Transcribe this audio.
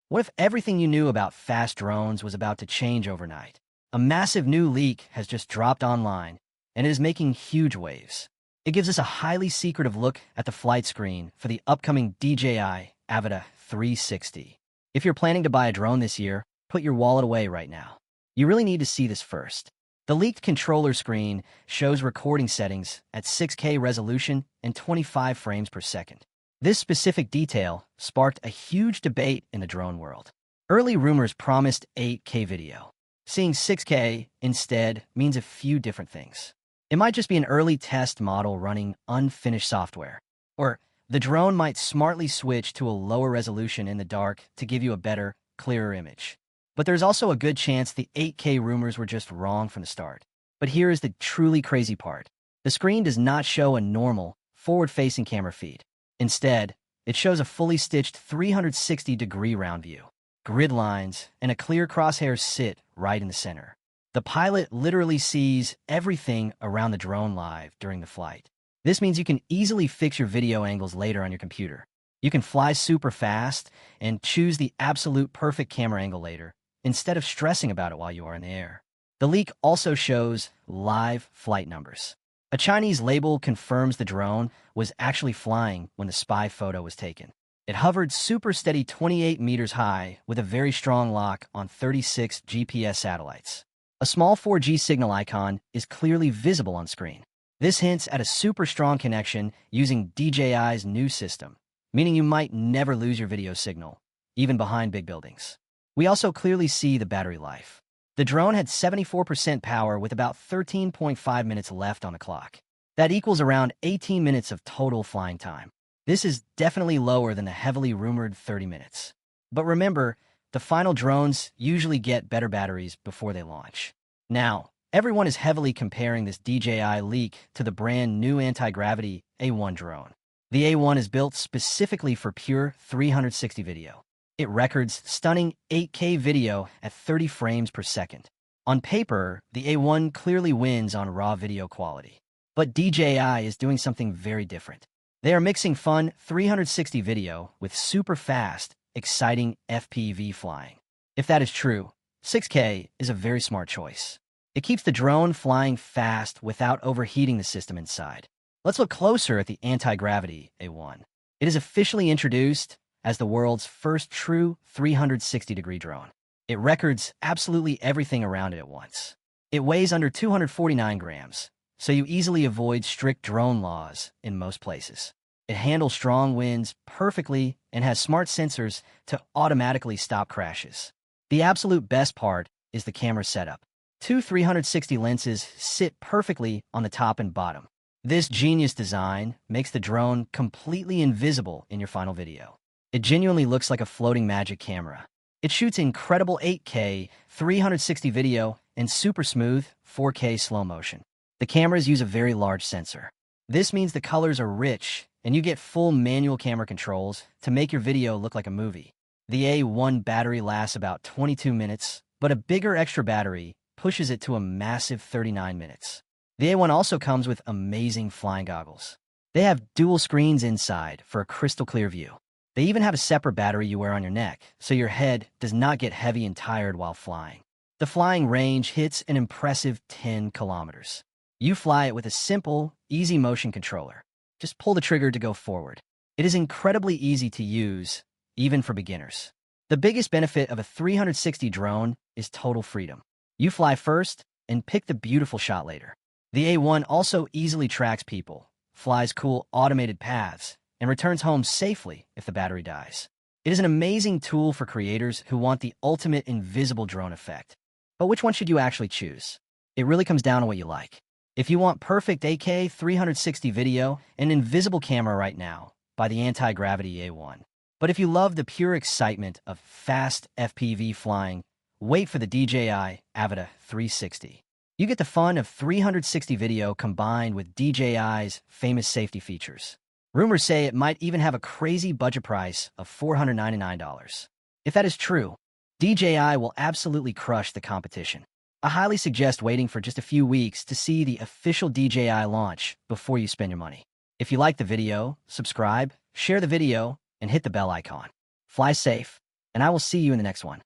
What if everything you knew about fast drones was about to change overnight? A massive new leak has just dropped online, and it is making huge waves. It gives us a highly secretive look at the flight screen for the upcoming DJI Avata 360. If you're planning to buy a drone this year, put your wallet away right now. You really need to see this first. The leaked controller screen shows recording settings at 6K resolution and 25 frames per second. This specific detail sparked a huge debate in the drone world. Early rumors promised 8K video. Seeing 6K instead means a few different things. It might just be an early test model running unfinished software. Or the drone might smartly switch to a lower resolution in the dark to give you a better, clearer image. But there's also a good chance the 8K rumors were just wrong from the start. But here is the truly crazy part. The screen does not show a normal, forward-facing camera feed. Instead, it shows a fully stitched 360-degree round view. Grid lines and a clear crosshairs sit right in the center. The pilot literally sees everything around the drone live during the flight. This means you can easily fix your video angles later on your computer. You can fly super fast and choose the absolute perfect camera angle later, instead of stressing about it while you are in the air. The leak also shows live flight numbers. A Chinese label confirms the drone was actually flying when the spy photo was taken. It hovered super steady 28 meters high with a very strong lock on 36 GPS satellites. A small 4G signal icon is clearly visible on screen. This hints at a super strong connection using DJI's new system, meaning you might never lose your video signal, even behind big buildings. We also clearly see the battery life. The drone had 74% power with about 13.5 minutes left on the clock. That equals around 18 minutes of total flying time. This is definitely lower than the heavily rumored 30 minutes. But remember, the final drones usually get better batteries before they launch. Now, everyone is heavily comparing this DJI leak to the brand new Antigravity A1 drone. The A1 is built specifically for pure 360 video. It records stunning 8K video at 30 frames per second. On paper, the A1 clearly wins on raw video quality. But DJI is doing something very different. They are mixing fun 360 video with super fast, exciting FPV flying. If that is true, 6K is a very smart choice. It keeps the drone flying fast without overheating the system inside. Let's look closer at the Antigravity A1. It is officially introduced as the world's first true 360-degree drone. It records absolutely everything around it at once. It weighs under 249 grams, so you easily avoid strict drone laws in most places. It handles strong winds perfectly and has smart sensors to automatically stop crashes. The absolute best part is the camera setup. Two 360 lenses sit perfectly on the top and bottom. This genius design makes the drone completely invisible in your final video. It genuinely looks like a floating magic camera. It shoots incredible 8K, 360 video, and super smooth 4K slow motion. The cameras use a very large sensor. This means the colors are rich, and you get full manual camera controls to make your video look like a movie. The A1 battery lasts about 22 minutes, but a bigger extra battery pushes it to a massive 39 minutes. The A1 also comes with amazing flying goggles. They have dual screens inside for a crystal clear view. They even have a separate battery you wear on your neck, so your head does not get heavy and tired while flying. The flying range hits an impressive 10 kilometers. You fly it with a simple, easy motion controller. Just pull the trigger to go forward. It is incredibly easy to use, even for beginners. The biggest benefit of a 360 drone is total freedom. You fly first and pick the beautiful shot later. The A1 also easily tracks people, flies cool automated paths, and returns home safely if the battery dies. It is an amazing tool for creators who want the ultimate invisible drone effect. But which one should you actually choose? It really comes down to what you like. If you want perfect 8K 360 video and invisible camera right now, buy the Antigravity A1. But if you love the pure excitement of fast FPV flying, wait for the DJI Avata 360. You get the fun of 360 video combined with DJI's famous safety features. Rumors say it might even have a crazy budget price of $499. If that is true, DJI will absolutely crush the competition. I highly suggest waiting for just a few weeks to see the official DJI launch before you spend your money. If you like the video, subscribe, share the video, and hit the bell icon. Fly safe, and I will see you in the next one.